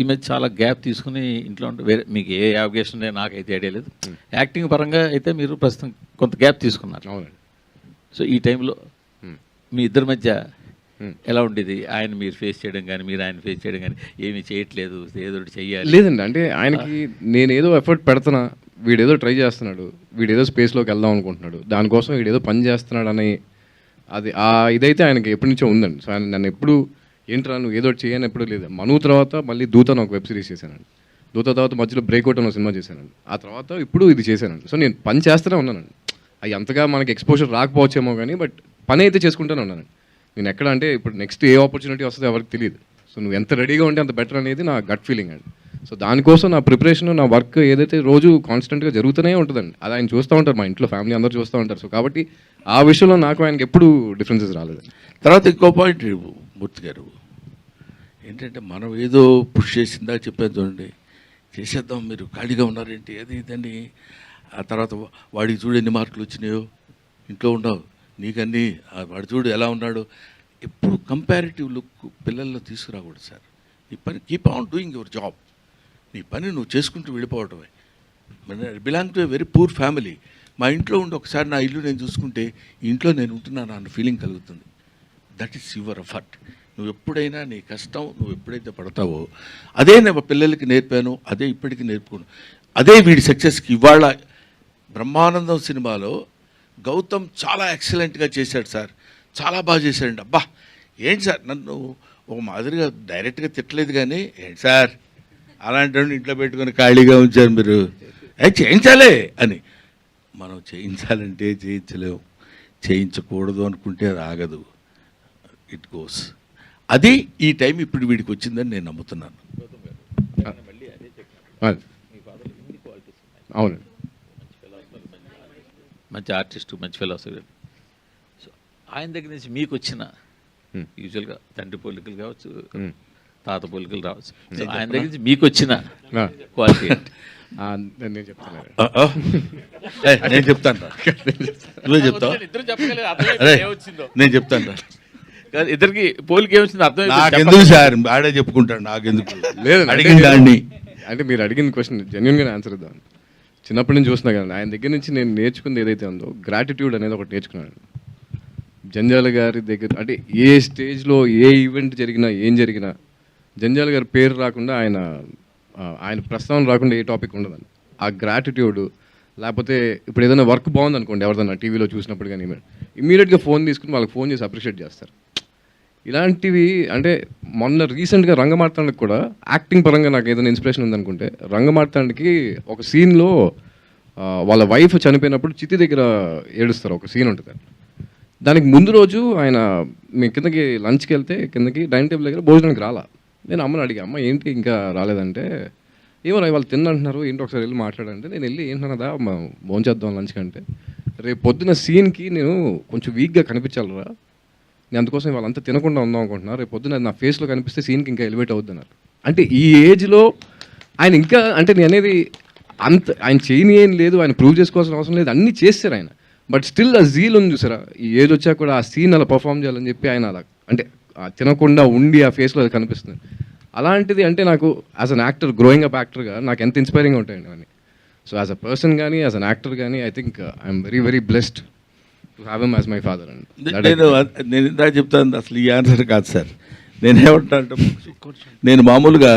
ఈ మధ్య చాలా గ్యాప్ తీసుకుని ఇంట్లో ఉంటే వేరే మీకు ఏ అవకాశం ఉండే నాకైతే ఐడియా లేదు. యాక్టింగ్ పరంగా అయితే మీరు ప్రస్తుతం కొంత గ్యాప్ తీసుకున్నారు. అవునండి. సో ఈ టైంలో మీ ఇద్దరి మధ్య ఎలా ఉండేది? ఆయన మీరు ఫేస్ చేయడం కానీ, మీరు ఆయన ఫేస్ చేయడం కానీ, ఏమీ చేయట్లేదు, ఏదో ఒకటి చెయ్యాలి. లేదండి, అంటే ఆయనకి నేను ఏదో ఎఫర్ట్ పెడుతున్నా, వీడేదో ట్రై చేస్తున్నాడు, వీడేదో స్పేస్లోకి వెళ్దాం అనుకుంటున్నాడు, దానికోసం వీడేదో పని చేస్తున్నాడు అని అది ఇదైతే ఆయనకి ఎప్పటి నుంచో ఉందండి. సో ఆయన నన్ను ఎప్పుడు ఏంట్రా నువ్వు ఏదో ఒకటి చేయని ఎప్పుడు లేదు. మను తర్వాత మళ్ళీ దూత అని ఒక వెబ్ సిరీస్ చేశానండి. దూత తర్వాత మధ్యలో బ్రేక్అవుట్ అని ఒక సినిమా చేశానండి. ఆ తర్వాత ఇప్పుడు ఇది చేశానండి. సో నేను పని చేస్తూనే ఉన్నానండి. అవి అంతగా మనకి ఎక్స్పోజర్ రాకపోవచ్చేమో కానీ, బట్ పని అయితే చేసుకుంటూనే ఉన్నానండి. నేను ఎక్కడ అంటే ఇప్పుడు నెక్స్ట్ ఏ ఆపర్చునిటీ వస్తుందో ఎవరికి తెలియదు. సో నువ్వు ఎంత రెడీగా ఉంటే అంత బెటర్ అనేది నా గట్ ఫీలింగ్ అండి. సో దానికోసం నా ప్రిపరేషన్, నా వర్క్ ఏదైతే రోజు కాన్స్టెంట్గా జరుగుతూనే ఉంటుందండి. అది ఆయన చూస్తూ ఉంటారు, మా ఇంట్లో ఫ్యామిలీ అందరూ చూస్తూ ఉంటారు. సో కాబట్టి ఆ విషయంలో నాకు ఆయనకి ఎప్పుడు డిఫరెన్సెస్ రాలేదు. తర్వాత ఇంకో పాయింట్ మూర్తి గారు ఏంటంటే, మనం ఏదో పుష్ చేసిందా చెప్పేది చూడండి, చేసేద్దాం మీరు ఖాళీగా ఉన్నారేంటి అది ఇదండి. ఆ తర్వాత వాడికి చూడు ఎన్ని మార్కులు వచ్చినాయో, ఇంట్లో ఉండవు నీకన్నీ, వాడు చూడు ఎలా ఉన్నాడు. ఎప్పుడు కంపారిటివ్ లుక్ పిల్లల్లో తీసుకురాకూడదు సార్. నీ పని keep on doing your job. నీ పని నువ్వు చేసుకుంటూ వెళ్ళిపోవటమే. Belong to a very poor family. మా ఇంట్లో ఉండి ఒకసారి నా ఇల్లు నేను చూసుకుంటే ఈ ఇంట్లో నేను ఉంటున్నాను అన్న ఫీలింగ్ కలుగుతుంది. That is your effort. నువ్వు ఎప్పుడైనా నీ కష్టం నువ్వు ఎప్పుడైతే పడతావో అదే నేను పిల్లలకి నేర్పాను, అదే ఇప్పటికీ నేర్పుకోను. అదే వీడి సక్సెస్కి. ఇవాళ బ్రహ్మానందం సినిమాలో గౌతమ్ చాలా ఎక్సలెంట్గా చేశాడు సార్, చాలా బాగా చేశాడండి. అబ్బా ఏంటి సార్, నన్ను ఒక మాదిరిగా డైరెక్ట్గా తిట్టలేదు కానీ, ఏంటి సార్ అలాంటి ఇంట్లో పెట్టుకొని ఖాళీగా ఉంచారు మీరు, చేయించాలే అని. మనం చేయించాలంటే చేయించలేము, చేయించకూడదు అనుకుంటే అది ఆగదు, ఇట్ గోస్. అది ఈ టైం ఇప్పుడు వీడికి వచ్చిందని నేను నమ్ముతున్నాను. అవును, మంచి ఆర్టిస్టు, మంచి ఫిలాసఫీ. సో ఆయన దగ్గర నుంచి మీకు వచ్చిన యూజువల్గా తండ్రి పోలికలు కావచ్చు, తాత పోలికలు రావచ్చు, సో ఆయన దగ్గర నుంచి మీకు వచ్చిన క్వాలిటీ నేను చెప్తాను. నేను చెప్తాను రా, నువ్వే చెప్తావు, నేను చెప్తాను రా. ఇద్దరికి పోలిక ఏమొచ్చింది అర్థం నాకెందుకు సార్, ఆడే చెప్పుకుంటాడు, నాకెందుకు లేదు అడిగిన దాన్ని. అంటే మీరు అడిగిన క్వశ్చన్ జెన్యున్గానే ఆన్సర్ ఇద్దాం. చిన్నప్పటి నుంచి చూస్తున్నా కదా, ఆయన దగ్గర నుంచి నేను నేర్చుకుంది ఏదైతే ఉందో గ్రాటిట్యూడ్ అనేది ఒకటి నేర్చుకున్నాను. జంజాల గారి దగ్గర అంటే ఏ స్టేజ్లో ఏ ఈవెంట్ జరిగినా ఏం జరిగినా జంజాల గారి పేరు రాకుండా ఆయన ప్రస్తావన రాకుండా ఏ టాపిక్ ఉండదండి. ఆ గ్రాటిట్యూడ్, లేకపోతే ఇప్పుడు ఏదైనా వర్క్ బాగుంది అనుకోండి, ఎవరిదైనా టీవీలో చూసినప్పుడు కానీ ఇమీడియట్గా ఫోన్ తీసుకుని వాళ్ళకి ఫోన్ చేసి అప్రిషియేట్ చేస్తారు. ఇలాంటివి అంటే మొన్న రీసెంట్గా రంగమార్తాండకి కూడా యాక్టింగ్ పరంగా నాకు ఏదైనా ఇన్స్పిరేషన్ ఉందనుకుంటే, రంగమార్తాండకి ఒక సీన్లో వాళ్ళ వైఫ్ చనిపోయినప్పుడు చితి దగ్గర ఏడుస్తారు, ఒక సీన్ ఉంటుంది. దానికి ముందు రోజు ఆయన మీ కిందకి లంచ్కి వెళ్తే కిందకి డైనింగ్ టేబుల్ దగ్గర భోజనానికి రాలా. నేను అమ్మని అడిగా, అమ్మ ఏంటి ఇంకా రాలేదంటే, ఏమో వాళ్ళు తిన్నంటున్నారు, ఏంటి ఒకసారి వెళ్ళి మాట్లాడంటే, నేను వెళ్ళి ఏంటన్నదా భోంచేద్దాం లంచ్ కంటే, రేపు పొద్దున్న సీన్కి నేను కొంచెం వీక్గా కనిపించాలరా, నేను అందుకోసం వాళ్ళంతా తినకుండా ఉందాం అనుకుంటున్నా, రేపు పొద్దున నా ఫేస్లో కనిపిస్తే సీన్కి ఇంకా ఎలివేట్ అవుద్ది అన్నారు. అంటే ఈ ఏజ్లో ఆయన ఇంకా, అంటే నేను అనేది అంత ఆయన చేయని ఏం లేదు, ఆయన ప్రూవ్ చేసుకోవాల్సిన అవసరం లేదు, అన్నీ చేస్తారు ఆయన. బట్ స్టిల్ ఆ జీల్ ఉంది చూసారా, ఈ ఏజ్ వచ్చాక కూడా ఆ సీన్ అలా పర్ఫామ్ చేయాలని చెప్పి ఆయన అలా అంటే తినకుండా ఉండి ఆ ఫేస్లో అది కనిపిస్తుంది. అలాంటిది అంటే నాకు as an actor, growing up యాక్టర్గా నాకు ఎంత ఇన్స్పైరింగ్గా ఉంటాయండి అవన్నీ. సో యాజ్ అ పర్సన్ కానీ, యాజ్ అన్ యాక్టర్ కానీ, I think I'm very very blessed to have him as my father అండి. నేను ఇందాక చెప్తాను, అసలు ఈ ఆన్సర్ కాదు సార్. నేనేమంటా అంటే, నేను మామూలుగా